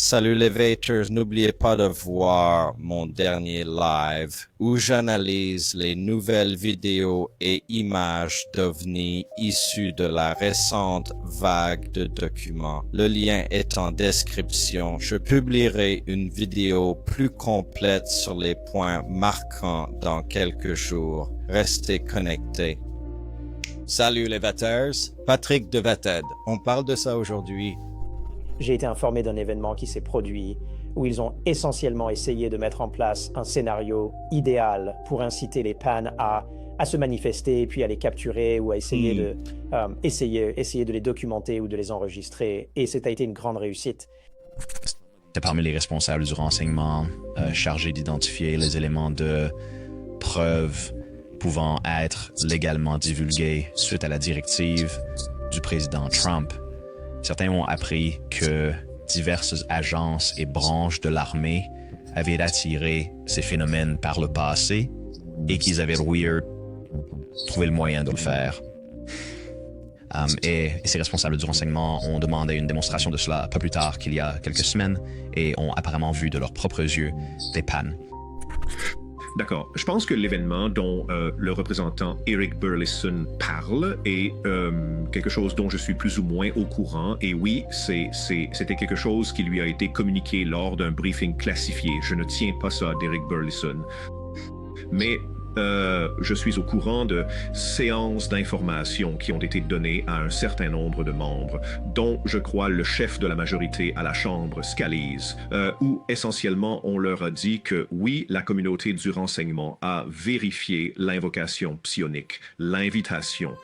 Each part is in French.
Salut les Vaters, n'oubliez pas de voir mon dernier live où j'analyse les nouvelles vidéos et images d'OVNI issues de la récente vague de documents. Le lien est en description. Je publierai une vidéo plus complète sur les points marquants dans quelques jours. Restez connectés. Salut les Vaters, Patrick de Vated. On parle de ça aujourd'hui. J'ai été informé d'un événement qui s'est produit où ils ont essentiellement essayé de mettre en place un scénario idéal pour inciter les PAN à se manifester, puis à les capturer ou à essayer de les documenter ou de les enregistrer. Et ça a été une grande réussite. C'est parmi les responsables du renseignement chargés d'identifier les éléments de preuve pouvant être légalement divulgués suite à la directive du président Trump. Certains ont appris que diverses agences et branches de l'armée avaient attiré ces phénomènes par le passé et qu'ils avaient trouvé le moyen de le faire. Et ces responsables du renseignement ont demandé une démonstration de cela pas plus tard qu'il y a quelques semaines et ont apparemment vu de leurs propres yeux des pannes. D'accord. Je pense que l'événement dont le représentant Eric Burleson parle est quelque chose dont je suis plus ou moins au courant. Et oui, c'était quelque chose qui lui a été communiqué lors d'un briefing classifié. Je ne tiens pas ça d'Eric Burleson. Mais je suis au courant de séances d'informations qui ont été données à un certain nombre de membres, dont je crois le chef de la majorité à la Chambre, Scalise, où essentiellement on leur a dit que oui, la communauté du renseignement a vérifié l'invocation psionique, l'invitation,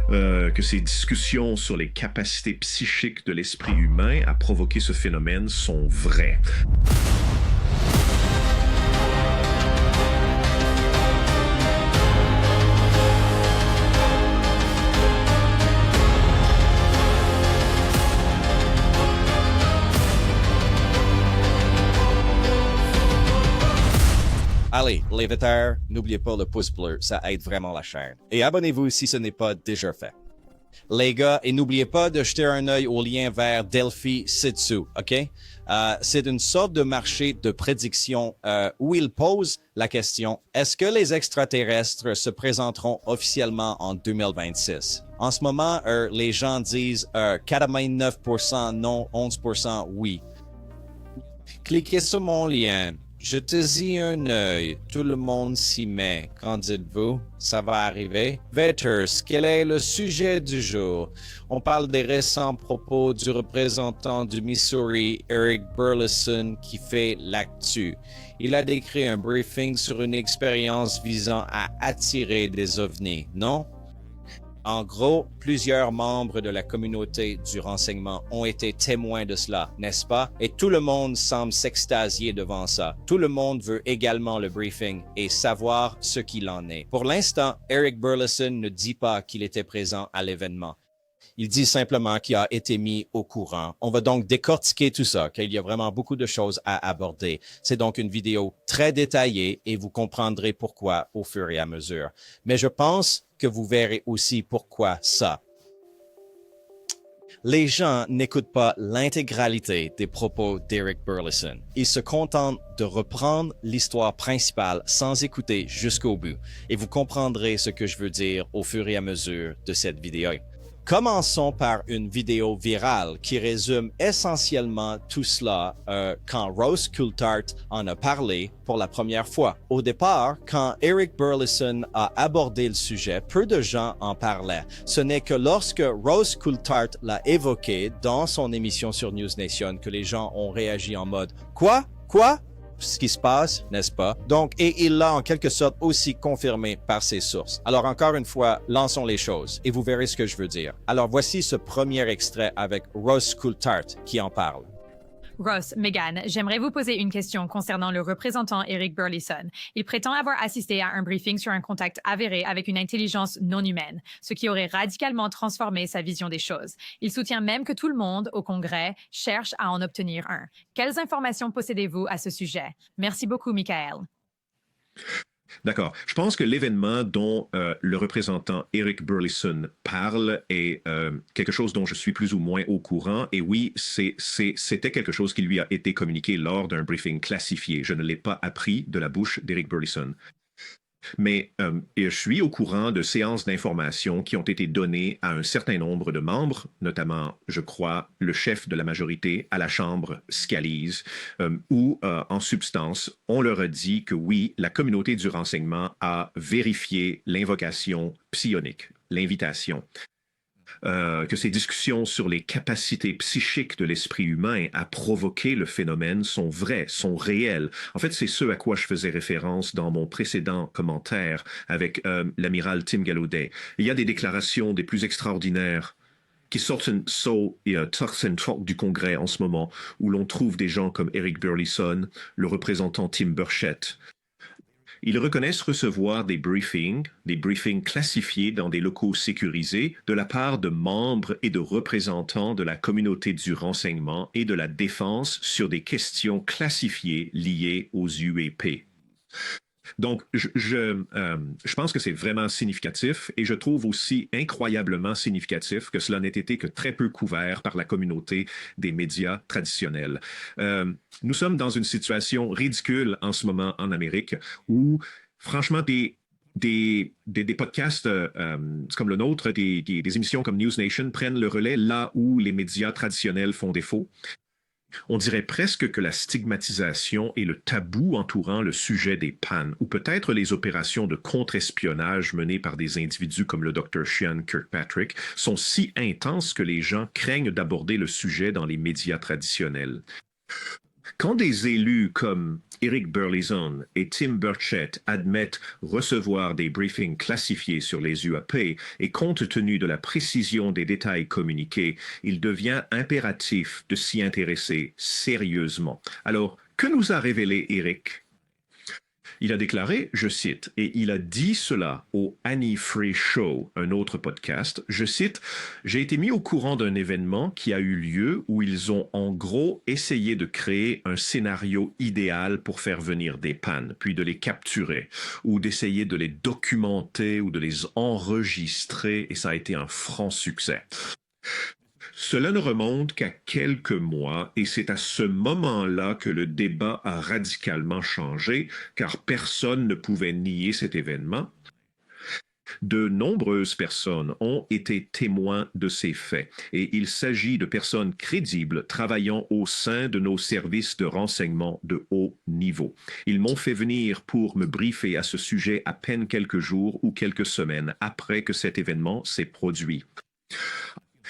que ces discussions sur les capacités psychiques de l'esprit humain à provoquer ce phénomène sont vraies. Allez, les Vaters, n'oubliez pas le pouce bleu, ça aide vraiment la chaîne. Et abonnez-vous si ce n'est pas déjà fait. Les gars, et n'oubliez pas de jeter un œil au lien vers Delphi ci-dessous, ok? C'est une sorte de marché de prédiction où il pose la question, est-ce que les extraterrestres se présenteront officiellement en 2026? En ce moment, les gens disent 89% non, 11% oui. Cliquez sur mon lien. Jetez-y un œil, tout le monde s'y met. Qu'en dites-vous? Ça va arriver? Vaters, quel est le sujet du jour? On parle des récents propos du représentant du Missouri, Eric Burleson, qui fait l'actu. Il a décrit un briefing sur une expérience visant à attirer des ovnis, non? En gros, plusieurs membres de la communauté du renseignement ont été témoins de cela, n'est-ce pas? Et tout le monde semble s'extasier devant ça. Tout le monde veut également le briefing et savoir ce qu'il en est. Pour l'instant, Eric Burleson ne dit pas qu'il était présent à l'événement. Il dit simplement qu'il a été mis au courant. On va donc décortiquer tout ça, car il y a vraiment beaucoup de choses à aborder. C'est donc une vidéo très détaillée et vous comprendrez pourquoi au fur et à mesure. Mais je pense que vous verrez aussi pourquoi ça. Les gens n'écoutent pas l'intégralité des propos d'Eric Burleson. Ils se contentent de reprendre l'histoire principale sans écouter jusqu'au bout. Et vous comprendrez ce que je veux dire au fur et à mesure de cette vidéo. Commençons par une vidéo virale qui résume essentiellement tout cela quand Rose Coulthart en a parlé pour la première fois. Au départ, quand Eric Burleson a abordé le sujet, peu de gens en parlaient. Ce n'est que lorsque Rose Coulthart l'a évoqué dans son émission sur News Nation que les gens ont réagi en mode « Quoi? Quoi? » Ce qui se passe, n'est-ce pas? Donc, et il l'a en quelque sorte aussi confirmé par ses sources. Alors, encore une fois, lançons les choses et vous verrez ce que je veux dire. Alors, voici ce premier extrait avec Rose Coulthart qui en parle. Ross, Megan, j'aimerais vous poser une question concernant le représentant Eric Burleson. Il prétend avoir assisté à un briefing sur un contact avéré avec une intelligence non humaine, ce qui aurait radicalement transformé sa vision des choses. Il soutient même que tout le monde, au Congrès, cherche à en obtenir un. Quelles informations possédez-vous à ce sujet? Merci beaucoup, Michael. D'accord. Je pense que l'événement dont le représentant Eric Burleson parle est quelque chose dont je suis plus ou moins au courant. Et oui, c'était quelque chose qui lui a été communiqué lors d'un briefing classifié. Je ne l'ai pas appris de la bouche d'Eric Burleson. Mais je suis au courant de séances d'information qui ont été données à un certain nombre de membres, notamment, je crois, le chef de la majorité à la Chambre, Scalise, où, en substance, on leur a dit que oui, la communauté du renseignement a vérifié l'invocation psionique, l'invitation. Que ces discussions sur les capacités psychiques de l'esprit humain à provoquer le phénomène sont vraies, sont réelles. En fait, c'est ce à quoi je faisais référence dans mon précédent commentaire avec l'amiral Tim Gallaudet. Il y a des déclarations des plus extraordinaires qui sortent du Congrès en ce moment, où l'on trouve des gens comme Eric Burleson, le représentant Tim Burchett. Ils reconnaissent recevoir des briefings classifiés dans des locaux sécurisés de la part de membres et de représentants de la communauté du renseignement et de la défense sur des questions classifiées liées aux UAP. Donc, je pense que c'est vraiment significatif et je trouve aussi incroyablement significatif que cela n'ait été que très peu couvert par la communauté des médias traditionnels. Nous sommes dans une situation ridicule en ce moment en Amérique où, franchement, des podcasts comme le nôtre, des émissions comme News Nation prennent le relais là où les médias traditionnels font défaut. On dirait presque que la stigmatisation et le tabou entourant le sujet des pannes, ou peut-être les opérations de contre-espionnage menées par des individus comme le Dr. Sean Kirkpatrick, sont si intenses que les gens craignent d'aborder le sujet dans les médias traditionnels. Quand des élus comme Eric Burleson et Tim Burchett admettent recevoir des briefings classifiés sur les UAP et compte tenu de la précision des détails communiqués, il devient impératif de s'y intéresser sérieusement. Alors, que nous a révélé Eric? Il a déclaré, je cite, et il a dit cela au Annie Free Show, un autre podcast, je cite, « J'ai été mis au courant d'un événement qui a eu lieu où ils ont en gros essayé de créer un scénario idéal pour faire venir des pannes, puis de les capturer, ou d'essayer de les documenter ou de les enregistrer, et ça a été un franc succès. » Cela ne remonte qu'à quelques mois et c'est à ce moment-là que le débat a radicalement changé car personne ne pouvait nier cet événement. De nombreuses personnes ont été témoins de ces faits et il s'agit de personnes crédibles travaillant au sein de nos services de renseignement de haut niveau. Ils m'ont fait venir pour me briefer à ce sujet à peine quelques jours ou quelques semaines après que cet événement s'est produit.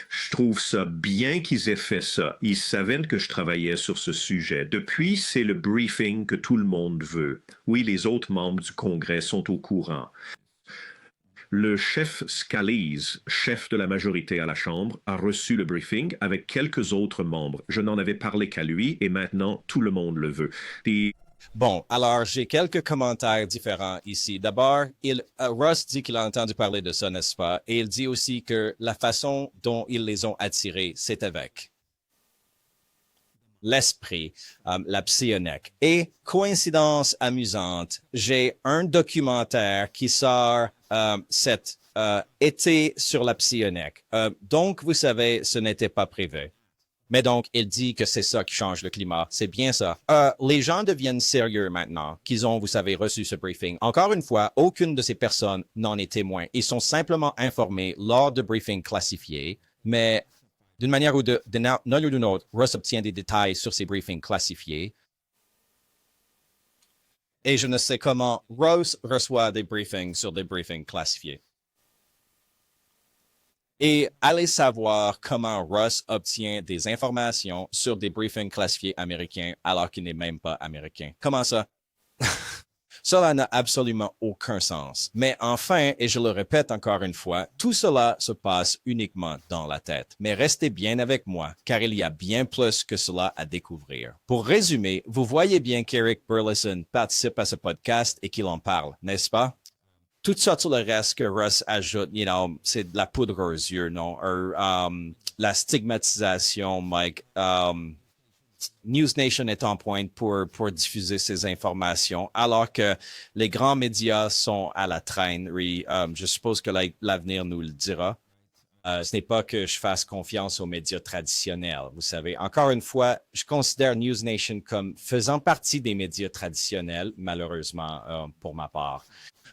Je trouve ça bien qu'ils aient fait ça. Ils savaient que je travaillais sur ce sujet. Depuis, c'est le briefing que tout le monde veut. Oui, les autres membres du Congrès sont au courant. Le chef Scalise, chef de la majorité à la Chambre, a reçu le briefing avec quelques autres membres. Je n'en avais parlé qu'à lui et maintenant tout le monde le veut. Bon, alors j'ai quelques commentaires différents ici. D'abord, Russ dit qu'il a entendu parler de ça, n'est-ce pas? Et il dit aussi que la façon dont ils les ont attirés, c'est avec l'esprit, la psionique. Et coïncidence amusante, j'ai un documentaire qui sort cet été sur la psionique. Donc, vous savez, ce n'était pas prévu. Mais donc, il dit que c'est ça qui change le climat. C'est bien ça. Les gens deviennent sérieux maintenant qu'ils ont, vous savez, reçu ce briefing. Encore une fois, aucune de ces personnes n'en est témoin. Ils sont simplement informés lors de briefings classifiés, mais d'une manière ou d'une autre, Russ obtient des détails sur ces briefings classifiés. Et je ne sais comment Russ reçoit des briefings sur des briefings classifiés. Et allez savoir comment Russ obtient des informations sur des briefings classifiés américains alors qu'il n'est même pas américain. Comment ça? Cela n'a absolument aucun sens. Mais enfin, et je le répète encore une fois, tout cela se passe uniquement dans la tête. Mais restez bien avec moi, car il y a bien plus que cela à découvrir. Pour résumer, vous voyez bien qu'Eric Burleson participe à ce podcast et qu'il en parle, n'est-ce pas? Tout ça sur le reste que Russ ajoute, c'est de la poudre aux yeux, non? La stigmatisation, Mike. News Nation est en pointe pour diffuser ces informations, alors que les grands médias sont à la traîne. Je suppose que l'avenir nous le dira. Ce n'est pas que je fasse confiance aux médias traditionnels, vous savez. Encore une fois, je considère News Nation comme faisant partie des médias traditionnels, malheureusement, pour ma part.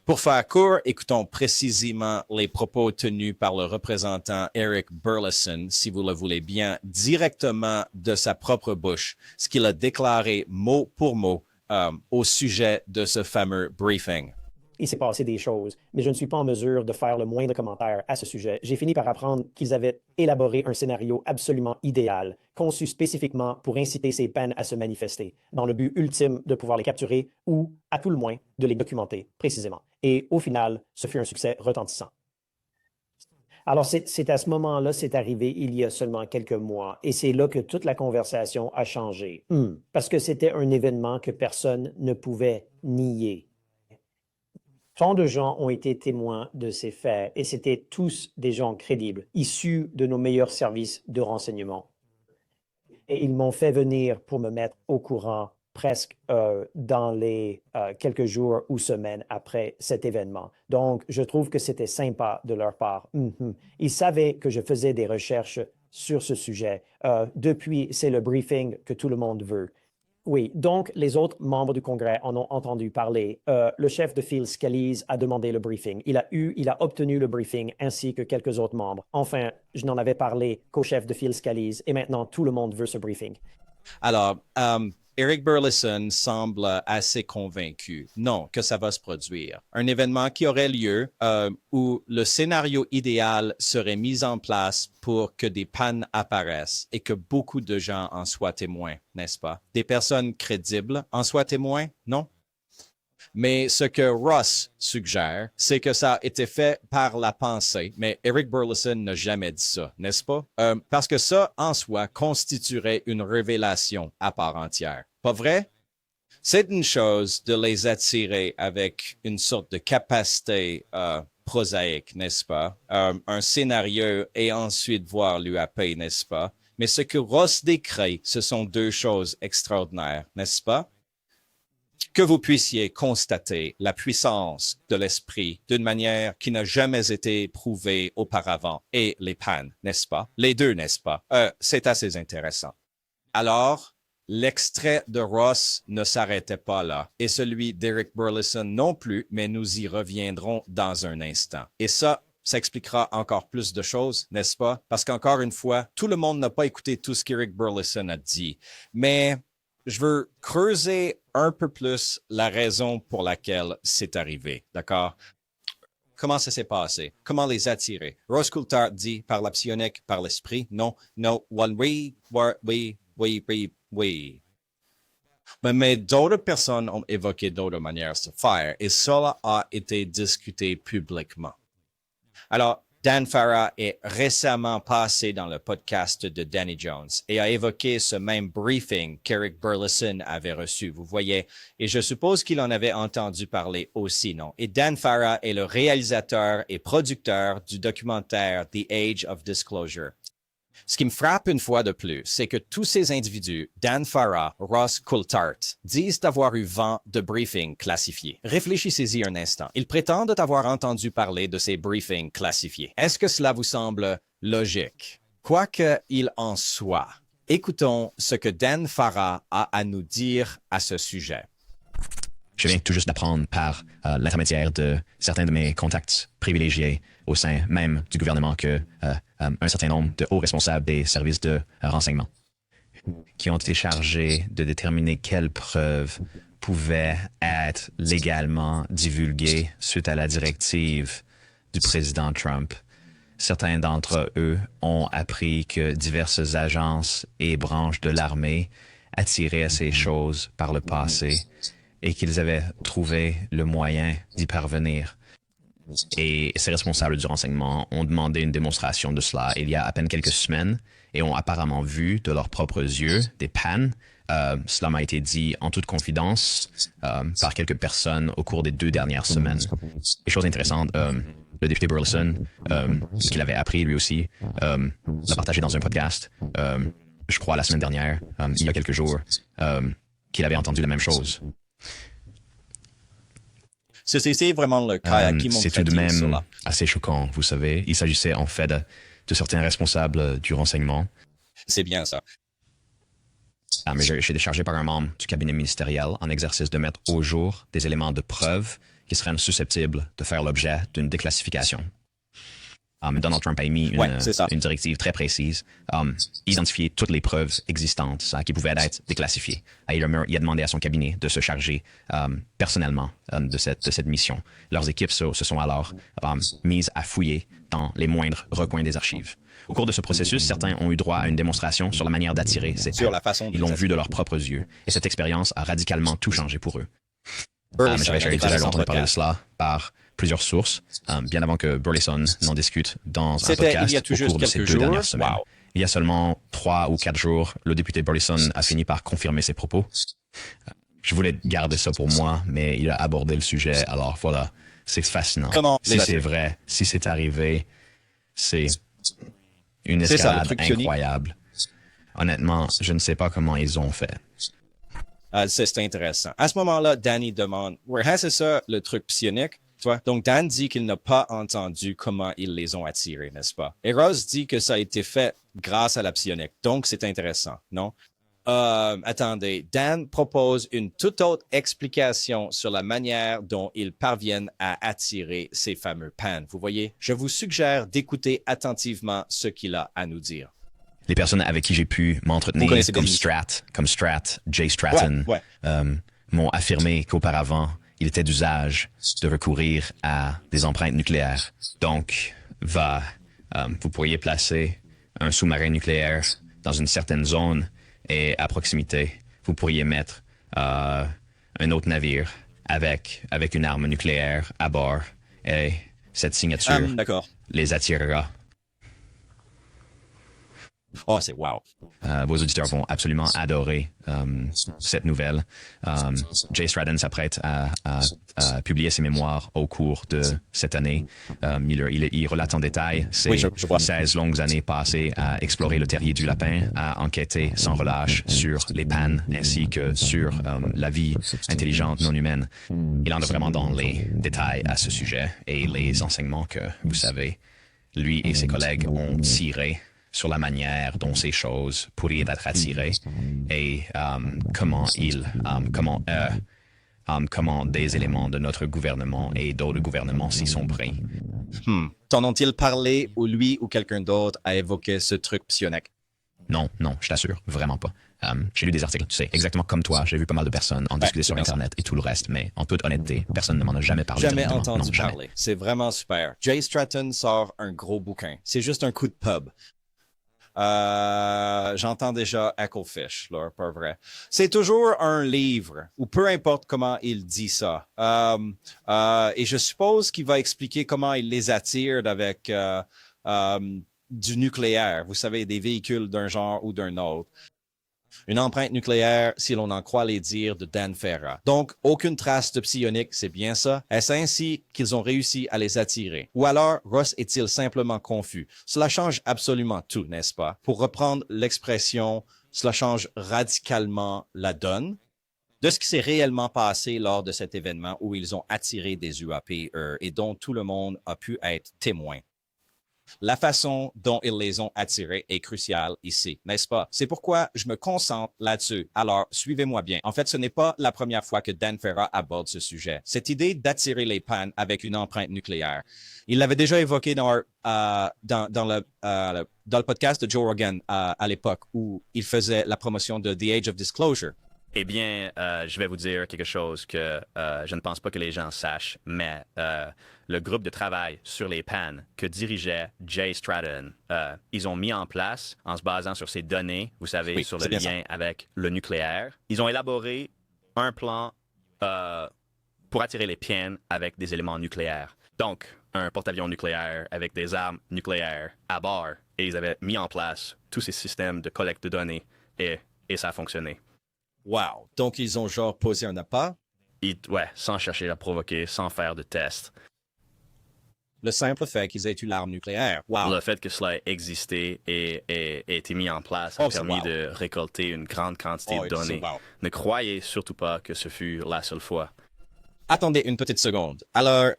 Pour faire court, écoutons précisément les propos tenus par le représentant Eric Burleson, si vous le voulez bien, directement de sa propre bouche, ce qu'il a déclaré mot pour mot au sujet de ce fameux briefing. Il s'est passé des choses, mais je ne suis pas en mesure de faire le moindre commentaire à ce sujet. J'ai fini par apprendre qu'ils avaient élaboré un scénario absolument idéal, conçu spécifiquement pour inciter ces pannes à se manifester, dans le but ultime de pouvoir les capturer ou, à tout le moins, de les documenter précisément. Et au final, ce fut un succès retentissant. Alors, c'est à ce moment-là, c'est arrivé il y a seulement quelques mois, et c'est là que toute la conversation a changé. Parce que c'était un événement que personne ne pouvait nier. Tant de gens ont été témoins de ces faits et c'était tous des gens crédibles, issus de nos meilleurs services de renseignement. Et ils m'ont fait venir pour me mettre au courant presque dans les quelques jours ou semaines après cet événement. Donc, je trouve que c'était sympa de leur part. Ils savaient que je faisais des recherches sur ce sujet. Depuis, c'est le briefing que tout le monde veut. Oui, donc les autres membres du Congrès en ont entendu parler. Le chef de file Scalise a demandé le briefing. Il a obtenu le briefing ainsi que quelques autres membres. Enfin, je n'en avais parlé qu'au chef de file Scalise et maintenant tout le monde veut ce briefing. Alors, Eric Burleson semble assez convaincu, non, que ça va se produire. Un événement qui aurait lieu où le scénario idéal serait mis en place pour que des pannes apparaissent et que beaucoup de gens en soient témoins, n'est-ce pas? Des personnes crédibles en soient témoins, non? Mais ce que Ross suggère, c'est que ça a été fait par la pensée, mais Eric Burleson n'a jamais dit ça, n'est-ce pas? Parce que ça, en soi, constituerait une révélation à part entière. Pas vrai? C'est une chose de les attirer avec une sorte de capacité prosaïque, n'est-ce pas? Un scénario et ensuite voir l'UAP, n'est-ce pas? Mais ce que Ross décrit, ce sont deux choses extraordinaires, n'est-ce pas? Que vous puissiez constater la puissance de l'esprit d'une manière qui n'a jamais été prouvée auparavant et les pannes, n'est-ce pas? Les deux, n'est-ce pas? C'est assez intéressant. Alors, l'extrait de Ross ne s'arrêtait pas là et celui d'Eric Burleson non plus, mais nous y reviendrons dans un instant. Et ça expliquera encore plus de choses, n'est-ce pas? Parce qu'encore une fois, tout le monde n'a pas écouté tout ce qu'Eric Burleson a dit, mais je veux creuser un peu plus la raison pour laquelle c'est arrivé, d'accord? Comment ça s'est passé? Comment les attirer? Ross Coulthard dit par la psionique, par l'esprit? Non. Oui. Mais d'autres personnes ont évoqué d'autres manières de faire et cela a été discuté publiquement. Alors, Dan Farah est récemment passé dans le podcast de Danny Jones et a évoqué ce même briefing qu'Eric Burleson avait reçu, vous voyez, et je suppose qu'il en avait entendu parler aussi, non? Et Dan Farah est le réalisateur et producteur du documentaire The Age of Disclosure. Ce qui me frappe une fois de plus, c'est que tous ces individus, Dan Farah, Ross Coulthard, disent avoir eu vent de briefings classifiés. Réfléchissez-y un instant. Ils prétendent avoir entendu parler de ces briefings classifiés. Est-ce que cela vous semble logique? Quoi qu'il en soit, écoutons ce que Dan Farah a à nous dire à ce sujet. Je viens tout juste d'apprendre par l'intermédiaire de certains de mes contacts privilégiés au sein même du gouvernement que un certain nombre de hauts responsables des services de renseignement qui ont été chargés de déterminer quelles preuves pouvaient être légalement divulguées suite à la directive du président Trump. Certains d'entre eux ont appris que diverses agences et branches de l'armée attiraient à ces choses par le passé et qu'ils avaient trouvé le moyen d'y parvenir. Et ces responsables du renseignement ont demandé une démonstration de cela il y a à peine quelques semaines et ont apparemment vu de leurs propres yeux des pannes. Cela m'a été dit en toute confidence par quelques personnes au cours des 2 dernières semaines. Et chose intéressante, le député Burleson, ce qu'il avait appris lui aussi, l'a partagé dans un podcast. je crois, la semaine dernière, il y a quelques jours, qu'il avait entendu la même chose. C'est vraiment le cas qui m'ont C'est tout de crédit sur même là. assez choquant, vous savez. Il s'agissait en fait de certains responsables du renseignement. C'est bien ça. Mais j'ai été chargé par un membre du cabinet ministériel en exercice de mettre au jour des éléments de preuve qui seraient susceptibles de faire l'objet d'une déclassification. Donald Trump a émis une directive très précise, identifier toutes les preuves existantes qui pouvaient être déclassifiées. Il a demandé à son cabinet de se charger personnellement de cette mission. Leurs équipes se sont alors mises à fouiller dans les moindres recoins des archives. Au cours de ce processus, certains ont eu droit à une démonstration sur la manière d'attirer ces Sur la façon de Ils l'ont les vu de leurs propres yeux, et cette expérience a radicalement tout changé pour eux. Burleson J'avais a déjà déclaré son entendu parler de podcast. cela par plusieurs sources, bien avant que Burleson n'en discute dans un C'était podcast il y a tout au juste cours de ces quelques 2 jours. dernières semaines. Wow. Il y a seulement 3 ou 4 jours, le député Burleson a fini par confirmer ses propos. Je voulais garder ça pour moi, mais il a abordé le sujet, alors voilà, c'est fascinant. Comment Si les c'est vrai, si c'est arrivé, c'est une C'est ça, le escalade truc psionique. incroyable. Honnêtement, je ne sais pas comment ils ont fait. C'est intéressant. À ce moment-là, Danny demande, ouais, c'est ça le truc psionique, tu vois? Donc, Dan dit qu'il n'a pas entendu comment ils les ont attirés, n'est-ce pas? Et Ross dit que ça a été fait grâce à la psionique. Donc, c'est intéressant, non? Attendez, Dan propose une toute autre explication sur la manière dont ils parviennent à attirer ces fameux pannes. Vous voyez? Je vous suggère d'écouter attentivement ce qu'il a à nous dire. Les personnes avec qui j'ai pu Vous m'entretenir, connaissez comme Denis. Strat, Jay Stratton, Ouais. m'ont affirmé qu'auparavant, il était d'usage de recourir à des empreintes nucléaires. Donc, vous pourriez placer un sous-marin nucléaire dans une certaine zone et à proximité, vous pourriez mettre un autre navire avec une arme nucléaire à bord et cette signature D'accord. les attirera. Oh, c'est wow. Vos auditeurs vont absolument adorer cette nouvelle. Jay Stratton s'apprête à publier ses mémoires au cours de cette année. Il relate en détail ses Oui, je vois. 16 longues années passées à explorer le terrier du lapin, à enquêter sans relâche sur les pannes ainsi que sur la vie intelligente non humaine. Il entre vraiment dans les détails à ce sujet et les enseignements que, vous savez, lui et ses collègues ont tirés sur la manière dont ces choses pourraient être attirées et comment des éléments de notre gouvernement et d'autres gouvernements s'y sont pris. T'en ont-ils parlé ou lui ou quelqu'un d'autre a évoqué ce truc psionique? Non, je t'assure, vraiment pas. J'ai lu des articles, tu sais, exactement comme toi, j'ai vu pas mal de personnes en discuter sur c'est bien ça. Internet et tout le reste, mais en toute honnêteté, personne ne m'en a jamais parlé. Jamais directement. entendu Non, jamais. parler. C'est vraiment super. Jay Stratton sort un gros bouquin. C'est juste un coup de pub. J'entends déjà Echofish, là, pas vrai. C'est toujours un livre, ou peu importe comment il dit ça. Et je suppose qu'il va expliquer comment il les attire avec du nucléaire. Vous savez, des véhicules d'un genre ou d'un autre. Une empreinte nucléaire, si l'on en croit les dires de Dan Ferra. Donc, aucune trace de psionique, c'est bien ça? Est-ce ainsi qu'ils ont réussi à les attirer? Ou alors, Ross est-il simplement confus? Cela change absolument tout, n'est-ce pas? Pour reprendre l'expression, cela change radicalement la donne de ce qui s'est réellement passé lors de cet événement où ils ont attiré des UAP et dont tout le monde a pu être témoin. La façon dont ils les ont attirés est cruciale ici, n'est-ce pas? C'est pourquoi je me concentre là-dessus. Alors, suivez-moi bien. En fait, ce n'est pas la première fois que Dan Ferra aborde ce sujet. Cette idée d'attirer les pannes avec une empreinte nucléaire. Il l'avait déjà évoqué dans le podcast de Joe Rogan à l'époque où il faisait la promotion de The Age of Disclosure. Eh bien, je vais vous dire quelque chose que je ne pense pas que les gens sachent, mais le groupe de travail sur les pannes que dirigeait Jay Stratton, ils ont mis en place, en se basant sur ces données, vous savez, Oui, sur le c'est bien lien avec le nucléaire, ils ont élaboré un plan pour attirer les pannes avec des éléments nucléaires. Donc, un porte-avions nucléaire avec des armes nucléaires à bord, et ils avaient mis en place tous ces systèmes de collecte de données, et ça a fonctionné. Wow. Donc, ils ont genre posé un appât. Ouais, sans chercher à provoquer, sans faire de tests. Le simple fait qu'ils aient eu l'arme nucléaire. Wow. Le fait que cela ait existé et été mis en place a Oh, c'est permis wow. de récolter une grande quantité Oh, de c'est données. wow. Ne croyez surtout pas que ce fut la seule fois. Attendez une petite seconde. Alors,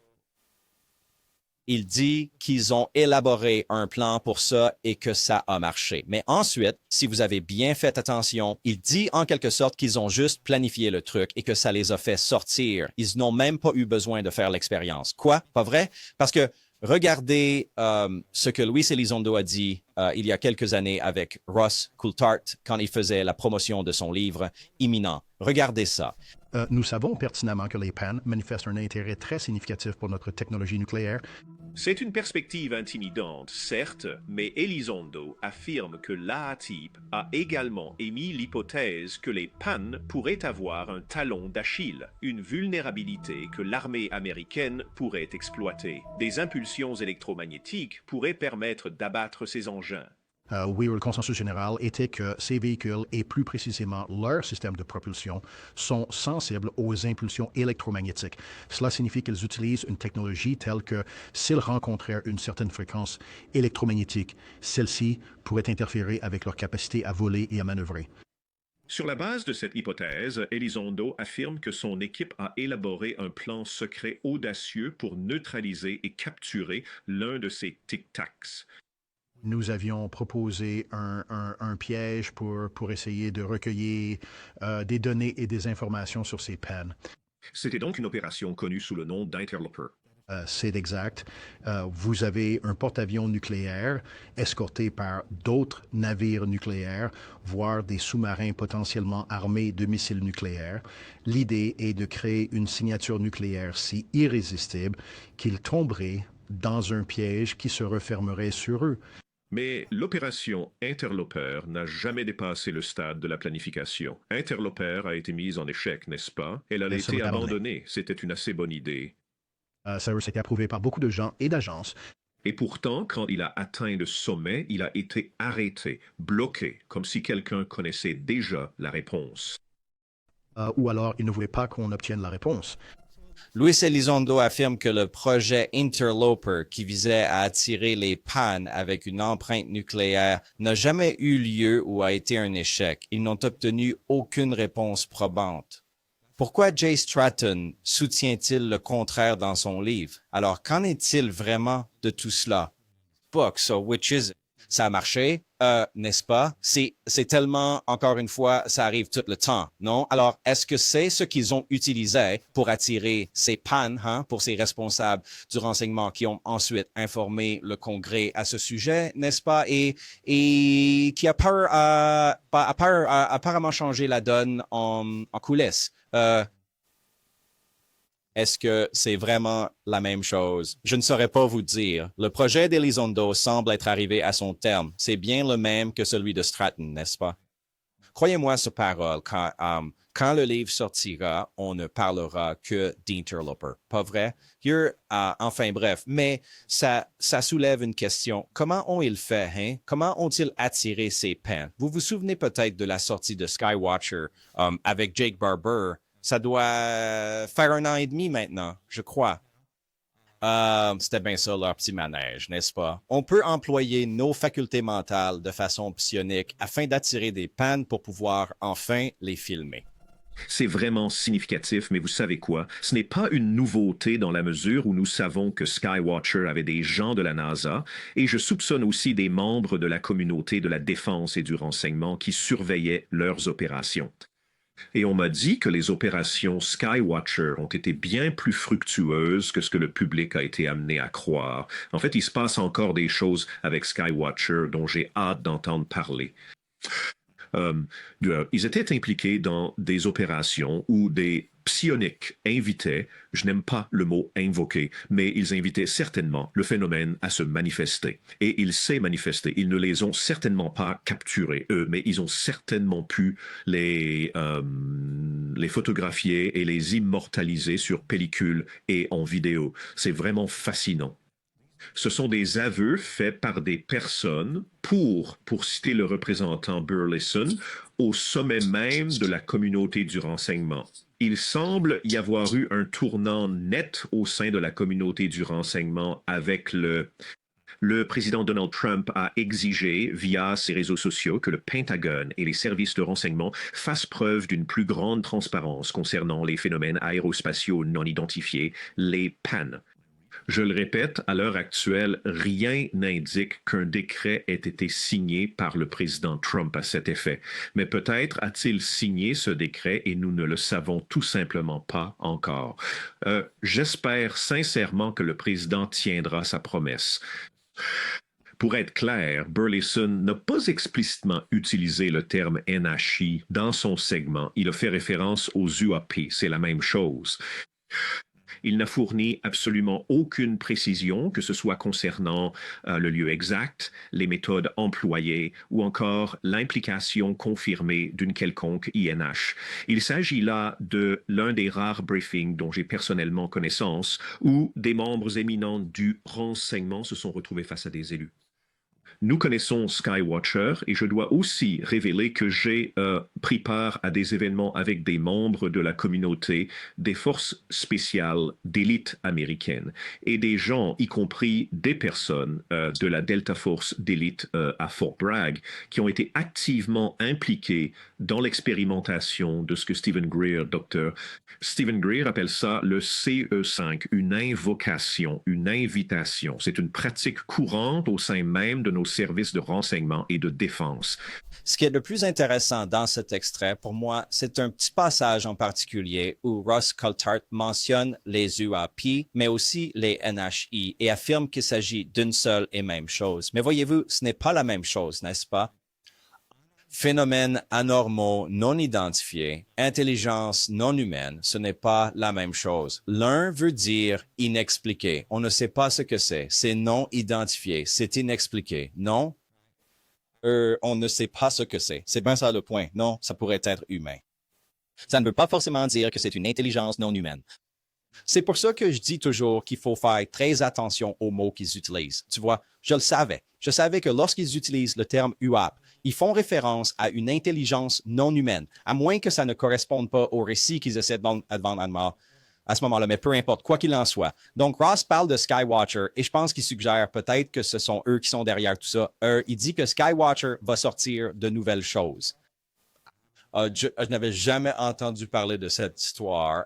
il dit qu'ils ont élaboré un plan pour ça et que ça a marché. Mais ensuite, si vous avez bien fait attention, il dit en quelque sorte qu'ils ont juste planifié le truc et que ça les a fait sortir. Ils n'ont même pas eu besoin de faire l'expérience. Quoi? Pas vrai? Parce que regardez ce que Luis Elizondo a dit il y a quelques années avec Ross Coulthart quand il faisait la promotion de son livre Imminent. Regardez ça. Nous savons pertinemment que les PAN manifestent un intérêt très significatif pour notre technologie nucléaire. C'est une perspective intimidante, certes, mais Elizondo affirme que l'AATIP a également émis l'hypothèse que les PAN pourraient avoir un talon d'Achille, une vulnérabilité que l'armée américaine pourrait exploiter. Des impulsions électromagnétiques pourraient permettre d'abattre ces engins. Oui, le consensus général était que ces véhicules, et plus précisément leur système de propulsion, sont sensibles aux impulsions électromagnétiques. Cela signifie qu'ils utilisent une technologie telle que, s'ils rencontraient une certaine fréquence électromagnétique, celle-ci pourrait interférer avec leur capacité à voler et à manœuvrer. Sur la base de cette hypothèse, Elizondo affirme que son équipe a élaboré un plan secret audacieux pour neutraliser et capturer l'un de ces tic-tacs. Nous avions proposé un piège pour essayer de recueillir des données et des informations sur ces PAN. C'était donc une opération connue sous le nom d'Interloper. C'est exact. Vous avez un porte-avions nucléaire escorté par d'autres navires nucléaires, voire des sous-marins potentiellement armés de missiles nucléaires. L'idée est de créer une signature nucléaire si irrésistible qu'ils tomberaient dans un piège qui se refermerait sur eux. Mais l'opération Interloper n'a jamais dépassé le stade de la planification. Interloper a été mise en échec, n'est-ce pas? Elle a Bien sûr, été abandonnée. abandonnée. C'était une assez bonne idée. Ça a été approuvé par beaucoup de gens et d'agences. Et pourtant, quand il a atteint le sommet, il a été arrêté, bloqué, comme si quelqu'un connaissait déjà la réponse. Ou alors, ils ne voulaient pas qu'on obtienne la réponse. Luis Elizondo affirme que le projet Interloper, qui visait à attirer les PAN avec une empreinte nucléaire, n'a jamais eu lieu ou a été un échec. Ils n'ont obtenu aucune réponse probante. Pourquoi Jay Stratton soutient-il le contraire dans son livre? Alors, qu'en est-il vraiment de tout cela? Book, so which is it? Ça a marché, n'est-ce pas? C'est tellement, encore une fois, ça arrive tout le temps, non? Alors, est-ce que c'est ce qu'ils ont utilisé pour attirer ces PAN, pour ces responsables du renseignement qui ont ensuite informé le Congrès à ce sujet, n'est-ce pas? Et qui a apparemment changé la donne en coulisses. Est-ce que c'est vraiment la même chose? Je ne saurais pas vous dire. Le projet d'Elizondo semble être arrivé à son terme. C'est bien le même que celui de Stratton, n'est-ce pas? Croyez-moi sur parole, quand le livre sortira, on ne parlera que d'Interloper. Pas vrai? Enfin bref, mais ça soulève une question. Comment ont-ils fait, hein? Comment ont-ils attiré ces PAN? Vous vous souvenez peut-être de la sortie de Skywatcher avec Jake Barber. Ça doit faire 1 an et demi maintenant, je crois. C'était bien ça leur petit manège, n'est-ce pas? On peut employer nos facultés mentales de façon psionique afin d'attirer des PAN pour pouvoir enfin les filmer. C'est vraiment significatif, mais vous savez quoi? Ce n'est pas une nouveauté dans la mesure où nous savons que Skywatcher avait des gens de la NASA, et je soupçonne aussi des membres de la communauté de la défense et du renseignement qui surveillaient leurs opérations. Et on m'a dit que les opérations Skywatcher ont été bien plus fructueuses que ce que le public a été amené à croire. En fait, il se passe encore des choses avec Skywatcher dont j'ai hâte d'entendre parler. Ils étaient impliqués dans des opérations où des psioniques invitaient, je n'aime pas le mot invoquer, mais ils invitaient certainement le phénomène à se manifester. Et il s'est manifesté. Ils ne les ont certainement pas capturés, eux, mais ils ont certainement pu les photographier et les immortaliser sur pellicule et en vidéo. C'est vraiment fascinant. Ce sont des aveux faits par des personnes pour citer le représentant Burleson, au sommet même de la communauté du renseignement. Il semble y avoir eu un tournant net au sein de la communauté du renseignement avec le président Donald Trump a exigé via ses réseaux sociaux que le Pentagone et les services de renseignement fassent preuve d'une plus grande transparence concernant les phénomènes aérospatiaux non identifiés, les PAN. Je le répète, à l'heure actuelle, rien n'indique qu'un décret ait été signé par le président Trump à cet effet. Mais peut-être a-t-il signé ce décret et nous ne le savons tout simplement pas encore. J'espère sincèrement que le président tiendra sa promesse. Pour être clair, Burleson n'a pas explicitement utilisé le terme NHI dans son segment. Il a fait référence aux UAP, c'est la même chose. Il n'a fourni absolument aucune précision, que ce soit concernant le lieu exact, les méthodes employées ou encore l'implication confirmée d'une quelconque INH. Il s'agit là de l'un des rares briefings dont j'ai personnellement connaissance où des membres éminents du renseignement se sont retrouvés face à des élus. Nous connaissons Skywatcher et je dois aussi révéler que j'ai pris part à des événements avec des membres de la communauté des forces spéciales d'élite américaines et des gens, y compris des personnes de la Delta Force d'élite à Fort Bragg, qui ont été activement impliqués dans l'expérimentation de ce que Stephen Greer, docteur Stephen Greer appelle ça le CE5, une invocation, une invitation. C'est une pratique courante au sein même de nos services de renseignement et de défense. Ce qui est le plus intéressant dans cet extrait, pour moi, c'est un petit passage en particulier où Ross Coulthart mentionne les UAP, mais aussi les NHI, et affirme qu'il s'agit d'une seule et même chose. Mais voyez-vous, ce n'est pas la même chose, n'est-ce pas? Phénomènes anormaux non identifiés, intelligence non humaine, ce n'est pas la même chose. L'un veut dire inexpliqué. On ne sait pas ce que c'est non identifié, c'est inexpliqué. Non, on ne sait pas ce que c'est. C'est bien ça le point. Non, ça pourrait être humain. Ça ne veut pas forcément dire que c'est une intelligence non humaine. C'est pour ça que je dis toujours qu'il faut faire très attention aux mots qu'ils utilisent. Tu vois, je le savais. Je savais que lorsqu'ils utilisent le terme UAP, ils font référence à une intelligence non humaine, à moins que ça ne corresponde pas au récit qu'ils essaient de vendre à ce moment-là, mais peu importe, quoi qu'il en soit. Donc, Ross parle de Skywatcher et je pense qu'il suggère peut-être que ce sont eux qui sont derrière tout ça. Il dit que Skywatcher va sortir de nouvelles choses. Je n'avais jamais entendu parler de cette histoire.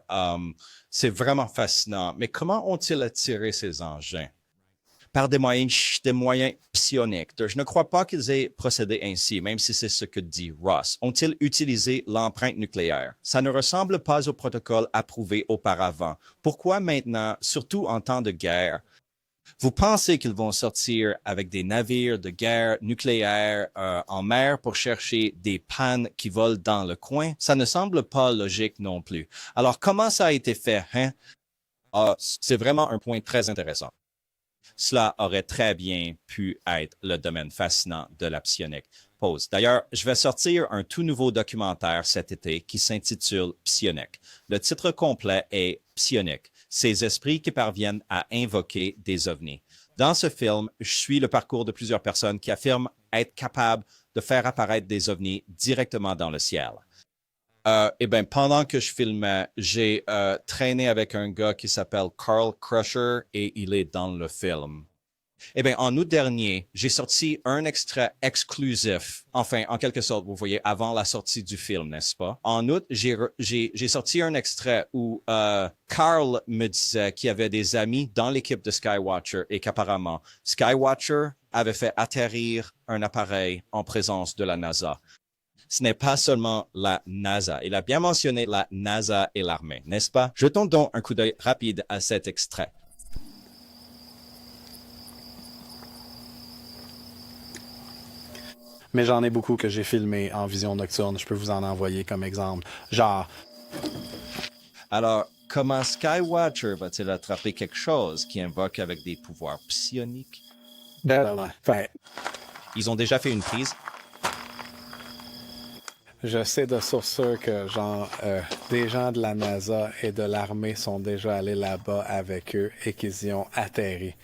C'est vraiment fascinant. Mais comment ont-ils attiré ces engins? Par des moyens psioniques. Je ne crois pas qu'ils aient procédé ainsi, même si c'est ce que dit Ross. Ont-ils utilisé l'empreinte nucléaire? Ça ne ressemble pas au protocole approuvé auparavant. Pourquoi maintenant, surtout en temps de guerre? Vous pensez qu'ils vont sortir avec des navires de guerre nucléaires en mer pour chercher des pannes qui volent dans le coin? Ça ne semble pas logique non plus. Alors, comment ça a été fait, hein? C'est vraiment un point très intéressant. Cela aurait très bien pu être le domaine fascinant de la psionique. Pause. D'ailleurs, je vais sortir un tout nouveau documentaire cet été qui s'intitule Psionique. Le titre complet est Psionique, ces esprits qui parviennent à invoquer des ovnis. Dans ce film, je suis le parcours de plusieurs personnes qui affirment être capables de faire apparaître des ovnis directement dans le ciel. Eh bien, pendant que je filmais, j'ai traîné avec un gars qui s'appelle Carl Crusher et il est dans le film. Eh bien, en août dernier, j'ai sorti un extrait exclusif, enfin, en quelque sorte, vous voyez, avant la sortie du film, n'est-ce pas? En août, j'ai sorti un extrait où Carl me disait qu'il y avait des amis dans l'équipe de Skywatcher et qu'apparemment, Skywatcher avait fait atterrir un appareil en présence de la NASA. Ce n'est pas seulement la NASA. Il a bien mentionné la NASA et l'armée, n'est-ce pas? Jetons donc un coup d'œil rapide à cet extrait. Mais j'en ai beaucoup que j'ai filmé en vision nocturne. Je peux vous en envoyer comme exemple. Genre... Alors, comment Skywatcher va-t-il attraper quelque chose qui invoque avec des pouvoirs psioniques? Enfin, Ils ont déjà fait une prise. je sais de source sûre que des gens de la NASA et de l'armée sont déjà allés là-bas avec eux et qu'ils y ont atterri.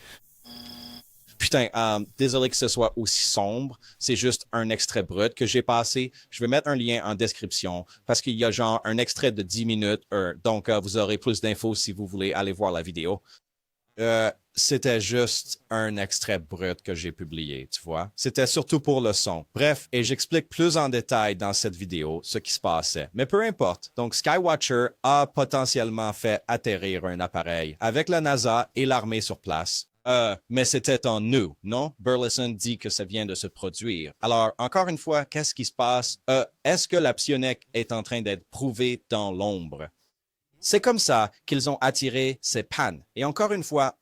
Putain, désolé que ce soit aussi sombre. C'est juste un extrait brut que j'ai passé. Je vais mettre un lien en description parce qu'il y a genre un extrait de 10 minutes. Donc, vous aurez plus d'infos si vous voulez aller voir la vidéo. C'était juste un extrait brut que j'ai publié, tu vois. C'était surtout pour le son. Bref, et j'explique plus en détail dans cette vidéo ce qui se passait. Mais peu importe. Donc, Skywatcher a potentiellement fait atterrir un appareil avec la NASA et l'armée sur place. Mais c'était en nous, non? Burleson dit que ça vient de se produire. Alors, encore une fois, qu'est-ce qui se passe? Est-ce que la psionique est en train d'être prouvée dans l'ombre? C'est comme ça qu'ils ont attiré ces pannes. Et encore une fois,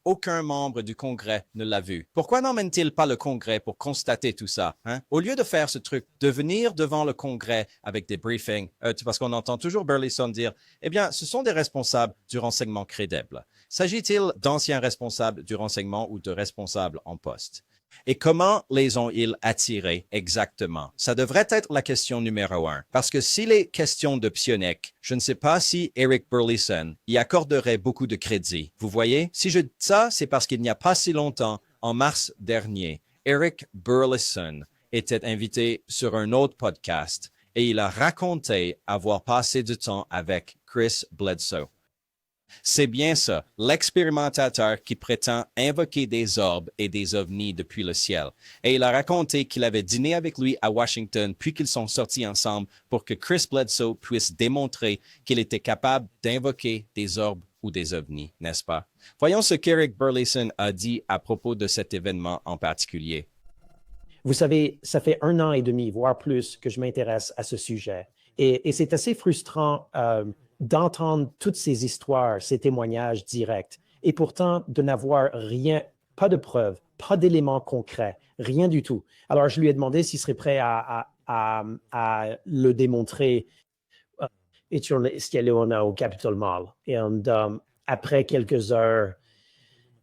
aucun membre du Congrès ne l'a vu. Pourquoi n'emmène-t-il pas le Congrès pour constater tout ça? Hein? Au lieu de faire ce truc, de venir devant le Congrès avec des briefings, parce qu'on entend toujours Burleson dire, eh bien, ce sont des responsables du renseignement crédible. S'agit-il d'anciens responsables du renseignement ou de responsables en poste? Et comment les ont-ils attirés exactement? Ça devrait être la question numéro 1. Parce que s'il est question de psionique, je ne sais pas si Eric Burleson y accorderait beaucoup de crédit. Vous voyez? Si je dis ça, c'est parce qu'il n'y a pas si longtemps, en mars dernier, Eric Burleson était invité sur un autre podcast et il a raconté avoir passé du temps avec Chris Bledsoe. C'est bien ça, l'expérimentateur qui prétend invoquer des orbes et des ovnis depuis le ciel. Et il a raconté qu'il avait dîné avec lui à Washington puis qu'ils sont sortis ensemble pour que Chris Bledsoe puisse démontrer qu'il était capable d'invoquer des orbes ou des ovnis, n'est-ce pas? Voyons ce qu'Eric Burleson a dit à propos de cet événement en particulier. Vous savez, ça fait 1 an et demi, voire plus, que je m'intéresse à ce sujet. Et c'est assez frustrant d'entendre toutes ces histoires, ces témoignages directs, et pourtant de n'avoir rien, pas de preuves, pas d'éléments concrets, rien du tout. Alors, je lui ai demandé s'il serait prêt à le démontrer ce qu'il y a au Capitol Mall. Et après quelques heures,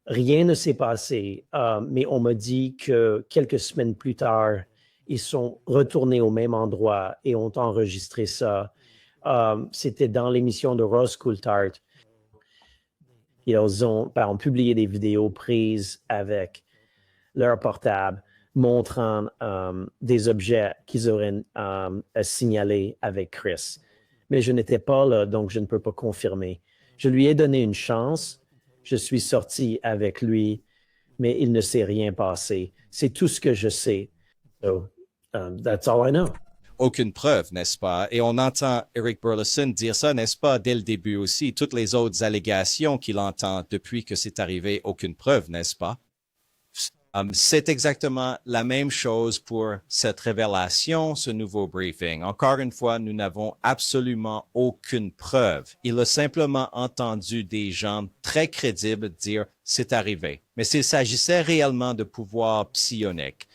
rien ne s'est passé, mais on m'a dit que quelques semaines plus tard, ils sont retournés au même endroit et ont enregistré ça. C'était dans l'émission de Ross Coulthard. Ils ont publié des vidéos prises avec leur portable montrant des objets qu'ils auraient signalés avec Chris. Mais je n'étais pas là, donc je ne peux pas confirmer. Je lui ai donné une chance. Je suis sorti avec lui, mais il ne s'est rien passé. C'est tout ce que je sais. So, that's all I know. Aucune preuve, n'est-ce pas? Et on entend Eric Burleson dire ça, n'est-ce pas, dès le début aussi. Toutes les autres allégations qu'il entend depuis que c'est arrivé, aucune preuve, n'est-ce pas? C'est exactement la même chose pour cette révélation, ce nouveau briefing. Encore une fois, nous n'avons absolument aucune preuve. Il a simplement entendu des gens très crédibles dire « c'est arrivé ». Mais s'il s'agissait réellement de pouvoir psionique,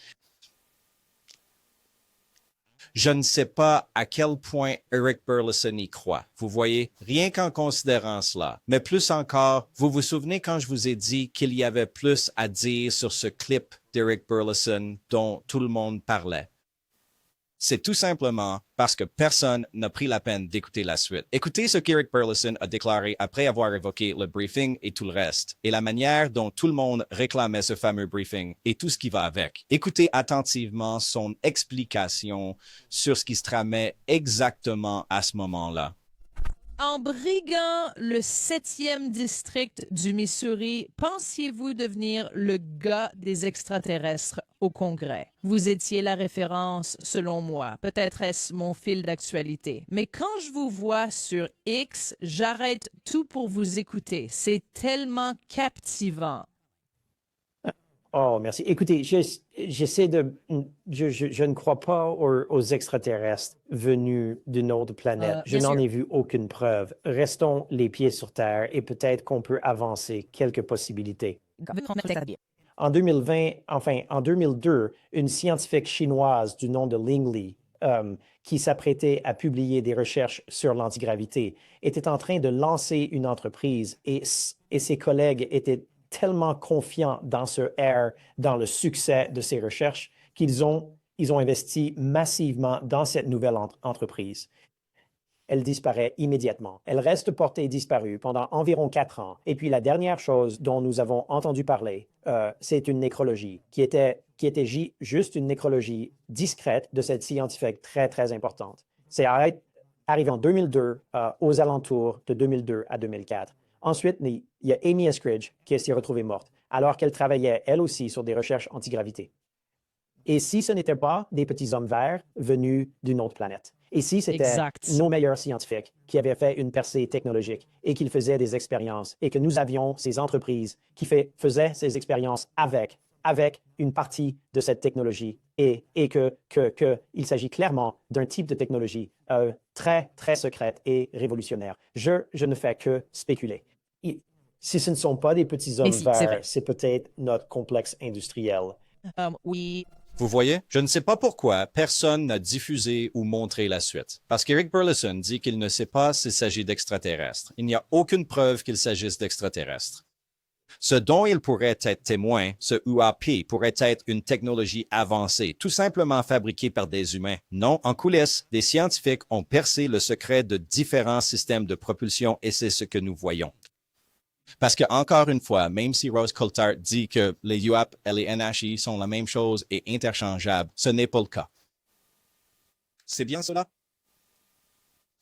je ne sais pas à quel point Eric Burleson y croit. Vous voyez, rien qu'en considérant cela. Mais plus encore, vous vous souvenez quand je vous ai dit qu'il y avait plus à dire sur ce clip d'Eric Burleson dont tout le monde parlait? C'est tout simplement parce que personne n'a pris la peine d'écouter la suite. Écoutez ce qu'Eric Burleson a déclaré après avoir évoqué le briefing et tout le reste, et la manière dont tout le monde réclamait ce fameux briefing et tout ce qui va avec. Écoutez attentivement son explication sur ce qui se tramait exactement à ce moment-là. En briguant le 7e district du Missouri, pensiez-vous devenir le gars des extraterrestres au Congrès? Vous étiez la référence, selon moi. Peut-être est-ce mon fil d'actualité. Mais quand je vous vois sur X, j'arrête tout pour vous écouter. C'est tellement captivant. Oh, merci. Écoutez, je ne crois pas aux extraterrestres venus d'une autre planète. Je n'en ai vu aucune preuve. Restons les pieds sur terre et peut-être qu'on peut avancer quelques possibilités. En 2002, une scientifique chinoise du nom de Ling Li, qui s'apprêtait à publier des recherches sur l'antigravité, était en train de lancer une entreprise et ses collègues étaient tellement confiants dans dans le succès de ces recherches qu'ils ont investi massivement dans cette nouvelle entreprise. elle disparaît immédiatement. Elle reste portée disparue pendant environ 4 ans. Et puis la dernière chose dont nous avons entendu parler, c'est une nécrologie qui était juste une nécrologie discrète de cette scientifique très, très importante. C'est arrivé en 2002, aux alentours de 2002 à 2004. Ensuite, il y a Amy Eskridge qui s'est retrouvée morte, alors qu'elle travaillait elle aussi sur des recherches antigravité. Et si ce n'était pas des petits hommes verts venus d'une autre planète? Et si c'était Exact. nos meilleurs scientifiques qui avaient fait une percée technologique et qu'ils faisaient des expériences et que nous avions ces entreprises qui faisaient ces expériences avec une partie de cette technologie et qu'il s'agit clairement d'un type de technologie très, très secrète et révolutionnaire. Je ne fais que spéculer. Si ce ne sont pas des petits hommes c'est verts, vrai. c'est peut-être notre complexe industriel. Oui. Vous voyez, je ne sais pas pourquoi personne n'a diffusé ou montré la suite. Parce qu'Eric Burleson dit qu'il ne sait pas s'il s'agit d'extraterrestres. Il n'y a aucune preuve qu'il s'agisse d'extraterrestres. Ce dont il pourrait être témoin, ce UAP, pourrait être une technologie avancée, tout simplement fabriquée par des humains. Non, en coulisses, des scientifiques ont percé le secret de différents systèmes de propulsion et c'est ce que nous voyons. Parce que, encore une fois, même si Rose Coulthard dit que les UAP et les NHI sont la même chose et interchangeables, ce n'est pas le cas. C'est bien cela?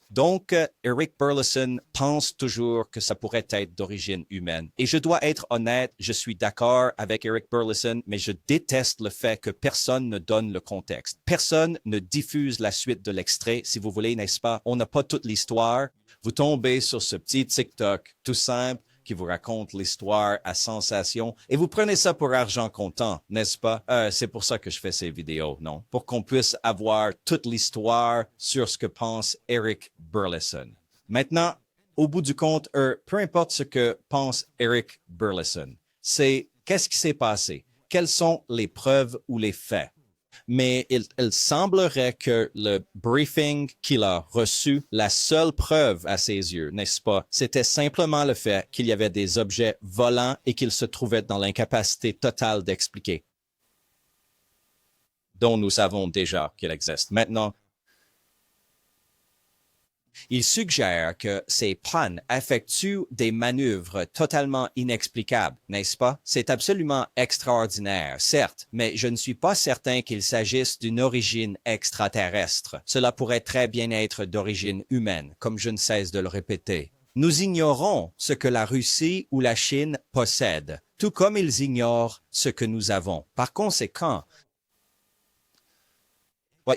Donc, Eric Burleson pense toujours que ça pourrait être d'origine humaine. Et je dois être honnête, je suis d'accord avec Eric Burleson, mais je déteste le fait que personne ne donne le contexte. Personne ne diffuse la suite de l'extrait, si vous voulez, n'est-ce pas? On n'a pas toute l'histoire. Vous tombez sur ce petit TikTok tout simple qui vous raconte l'histoire à sensation et vous prenez ça pour argent comptant, n'est-ce pas? C'est pour ça que je fais ces vidéos, non? Pour qu'on puisse avoir toute l'histoire sur ce que pense Eric Burleson. Maintenant, au bout du compte, peu importe ce que pense Eric Burleson, c'est qu'est-ce qui s'est passé? Quelles sont les preuves ou les faits? Mais il semblerait que le briefing qu'il a reçu, la seule preuve à ses yeux, n'est-ce pas, c'était simplement le fait qu'il y avait des objets volants et qu'il se trouvait dans l'incapacité totale d'expliquer, dont nous savons déjà qu'il existe. Maintenant, il suggère que ces pannes effectuent des manœuvres totalement inexplicables, n'est-ce pas? C'est absolument extraordinaire, certes, mais je ne suis pas certain qu'il s'agisse d'une origine extraterrestre. Cela pourrait très bien être d'origine humaine, comme je ne cesse de le répéter. Nous ignorons ce que la Russie ou la Chine possèdent, tout comme ils ignorent ce que nous avons. Par conséquent,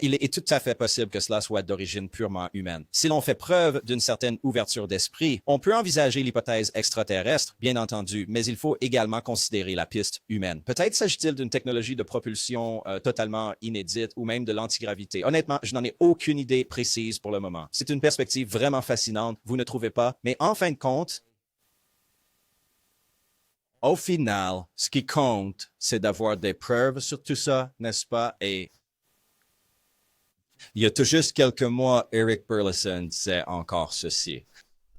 il est tout à fait possible que cela soit d'origine purement humaine. Si l'on fait preuve d'une certaine ouverture d'esprit, on peut envisager l'hypothèse extraterrestre, bien entendu, mais il faut également considérer la piste humaine. Peut-être s'agit-il d'une technologie de propulsion totalement inédite ou même de l'antigravité. Honnêtement, je n'en ai aucune idée précise pour le moment. C'est une perspective vraiment fascinante, vous ne trouvez pas? Mais en fin de compte, au final, ce qui compte, c'est d'avoir des preuves sur tout ça, n'est-ce pas? Et il y a tout juste quelques mois, Eric Burleson disait encore ceci.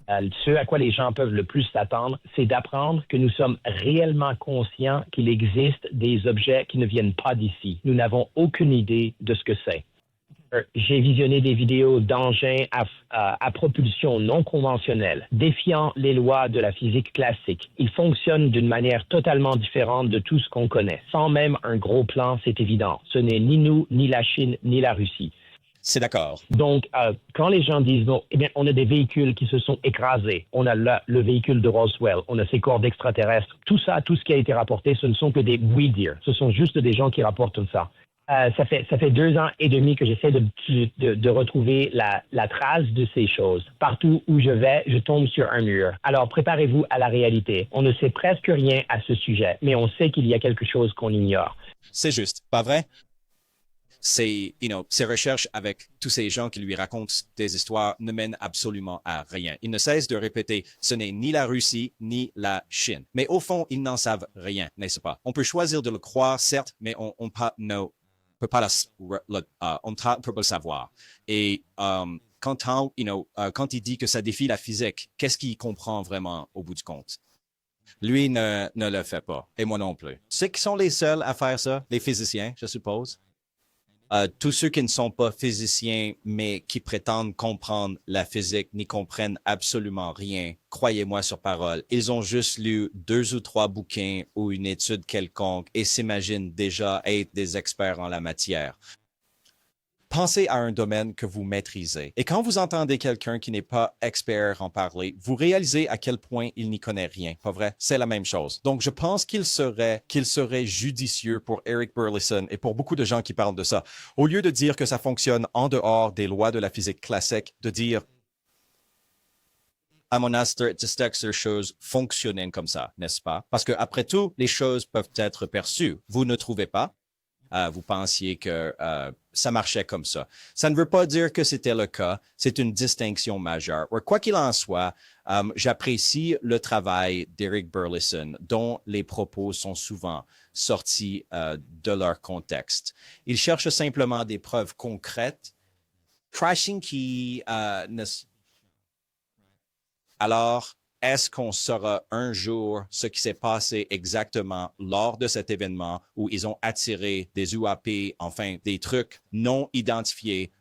Ce à quoi les gens peuvent le plus s'attendre, c'est d'apprendre que nous sommes réellement conscients qu'il existe des objets qui ne viennent pas d'ici. Nous n'avons aucune idée de ce que c'est. J'ai visionné des vidéos d'engins à propulsion non conventionnelle, défiant les lois de la physique classique. Ils fonctionnent d'une manière totalement différente de tout ce qu'on connaît. Sans même un gros plan, c'est évident. Ce n'est ni nous, ni la Chine, ni la Russie. C'est d'accord. Donc, quand les gens disent, bon, eh bien, on a des véhicules qui se sont écrasés, on a le véhicule de Roswell, on a ces corps d'extraterrestres, tout ça, tout ce qui a été rapporté, ce ne sont que des oui-dire. Ce sont juste des gens qui rapportent tout ça. Ça fait 2 ans et demi que j'essaie de retrouver la trace de ces choses. Partout où je vais, je tombe sur un mur. Alors, préparez-vous à la réalité. On ne sait presque rien à ce sujet, mais on sait qu'il y a quelque chose qu'on ignore. C'est juste, pas vrai? Ces recherches avec tous ces gens qui lui racontent des histoires ne mènent absolument à rien. Ils ne cessent de répéter, ce n'est ni la Russie, ni la Chine. Mais au fond, ils n'en savent rien, n'est-ce pas? On peut choisir de le croire, certes, mais on peut pas le savoir. Et quand il dit que ça défie la physique, qu'est-ce qu'il comprend vraiment au bout du compte? Lui ne le fait pas, et moi non plus. Tu sais qui sont les seuls à faire ça? Les physiciens, je suppose. Tous ceux qui ne sont pas physiciens, mais qui prétendent comprendre la physique, n'y comprennent absolument rien. Croyez-moi sur parole. Ils ont juste lu 2 ou 3 bouquins ou une étude quelconque et s'imaginent déjà être des experts en la matière. Pensez à un domaine que vous maîtrisez. Et quand vous entendez quelqu'un qui n'est pas expert en parler, vous réalisez à quel point il n'y connaît rien. Pas vrai? C'est la même chose. Donc, je pense qu'il serait judicieux pour Eric Burleson et pour beaucoup de gens qui parlent de ça, au lieu de dire que ça fonctionne en dehors des lois de la physique classique, de dire à mon avis, ces choses fonctionnent comme ça, n'est-ce pas? Parce que après tout, les choses peuvent être perçues. Vous ne trouvez pas? Vous pensiez que ça marchait comme ça. Ça ne veut pas dire que c'était le cas. C'est une distinction majeure. Quoi qu'il en soit, j'apprécie le travail d'Eric Burleson, dont les propos sont souvent sortis de leur contexte. Il cherche simplement des preuves concrètes. Crashing qui Alors, est-ce qu'on saura un jour ce qui s'est passé exactement lors de cet événement où ils ont attiré des UAP, enfin des trucs non identifiés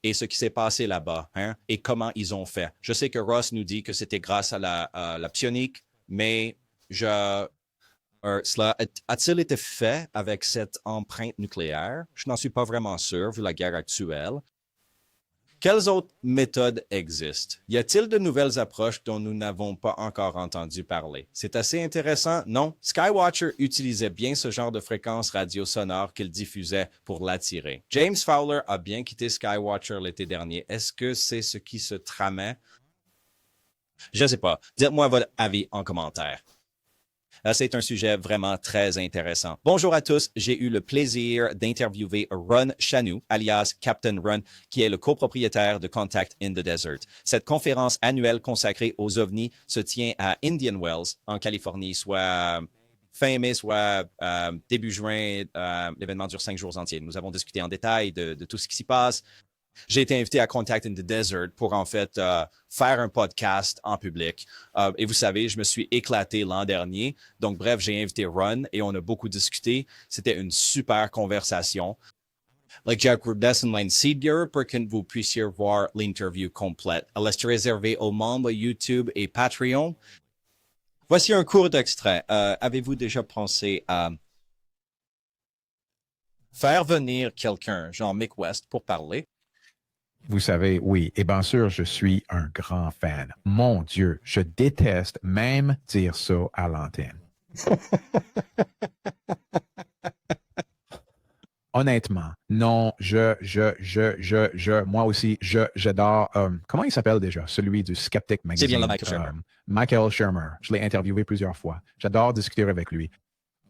et ce qui s'est passé là-bas, hein, et comment ils ont fait? Je sais que Ross nous dit que c'était grâce à la psionique, mais cela a-t-il été fait avec cette empreinte nucléaire? Je n'en suis pas vraiment sûr vu la guerre actuelle. Quelles autres méthodes existent? Y a-t-il de nouvelles approches dont nous n'avons pas encore entendu parler? C'est assez intéressant, non? Skywatcher utilisait bien ce genre de fréquence radio sonore qu'il diffusait pour l'attirer. James Fowler a bien quitté Skywatcher l'été dernier. Est-ce que c'est ce qui se tramait? Je ne sais pas. Dites-moi votre avis en commentaire. C'est un sujet vraiment très intéressant. Bonjour à tous, j'ai eu le plaisir d'interviewer Ron Chanou, alias Captain Ron, qui est le copropriétaire de Contact in the Desert. Cette conférence annuelle consacrée aux ovnis se tient à Indian Wells, en Californie, soit fin mai, soit début juin. L'événement dure 5 jours entiers. Nous avons discuté en détail de tout ce qui s'y passe. J'ai été invité à Contact in the Desert pour en fait faire un podcast en public. Et vous savez, je me suis éclaté l'an dernier. Donc bref, j'ai invité Ron et on a beaucoup discuté. C'était une super conversation. Jack Rudess Line Seedgear pour que vous puissiez voir l'interview complète. Elle est réservée aux membres YouTube et Patreon. Voici un court extrait. Avez-vous déjà pensé à faire venir quelqu'un, genre Mick West, pour parler? Vous savez, oui. Et bien sûr, je suis un grand fan. Mon Dieu, je déteste même dire ça à l'antenne. Honnêtement, non, moi aussi, j'adore, comment il s'appelle déjà? Celui du Skeptic Magazine. C'est bien le Michael Shermer. Michael Shermer. Je l'ai interviewé plusieurs fois. J'adore discuter avec lui.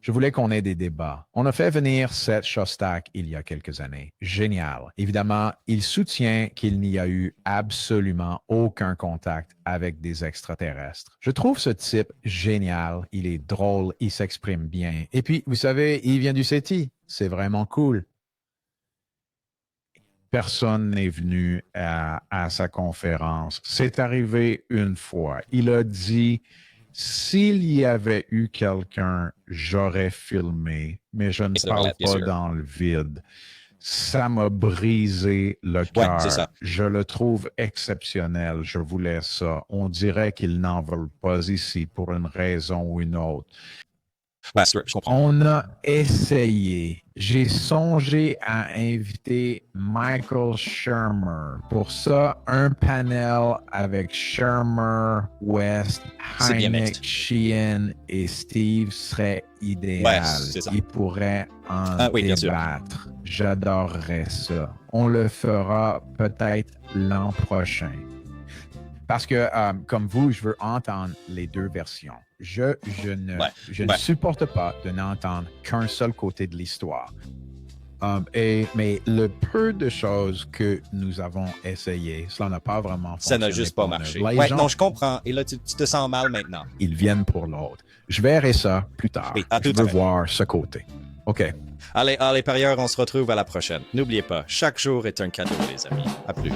Je voulais qu'on ait des débats. On a fait venir Seth Shostak il y a quelques années. Génial. Évidemment, il soutient qu'il n'y a eu absolument aucun contact avec des extraterrestres. Je trouve ce type génial. Il est drôle, il s'exprime bien. Et puis, vous savez, il vient du SETI. C'est vraiment cool. Personne n'est venu à sa conférence. C'est arrivé une fois. Il a dit... S'il y avait eu quelqu'un, j'aurais filmé, mais je ne parle pas dans le vide. Ça m'a brisé le cœur. Ouais, je le trouve exceptionnel. Je voulais ça. On dirait qu'ils n'en veulent pas ici pour une raison ou une autre. Ouais, je comprends. On a essayé. J'ai songé à inviter Michael Shermer. Pour ça, un panel avec Shermer, West, Hynek, Sheehan et Steve serait idéal. Ouais, ils pourraient en débattre. J'adorerais ça. On le fera peut-être l'an prochain. Parce que, comme vous, je veux entendre les deux versions. Je ne supporte pas de n'entendre qu'un seul côté de l'histoire. Mais le peu de choses que nous avons essayé, cela n'a pas vraiment fonctionné. Ça n'a juste pas marché. Non, je comprends. Et là, tu te sens mal maintenant. Ils viennent pour l'autre. Je verrai ça plus tard. Oui, je veux voir ce côté. OK. Allez, parieurs, on se retrouve à la prochaine. N'oubliez pas, chaque jour est un cadeau, les amis. À plus.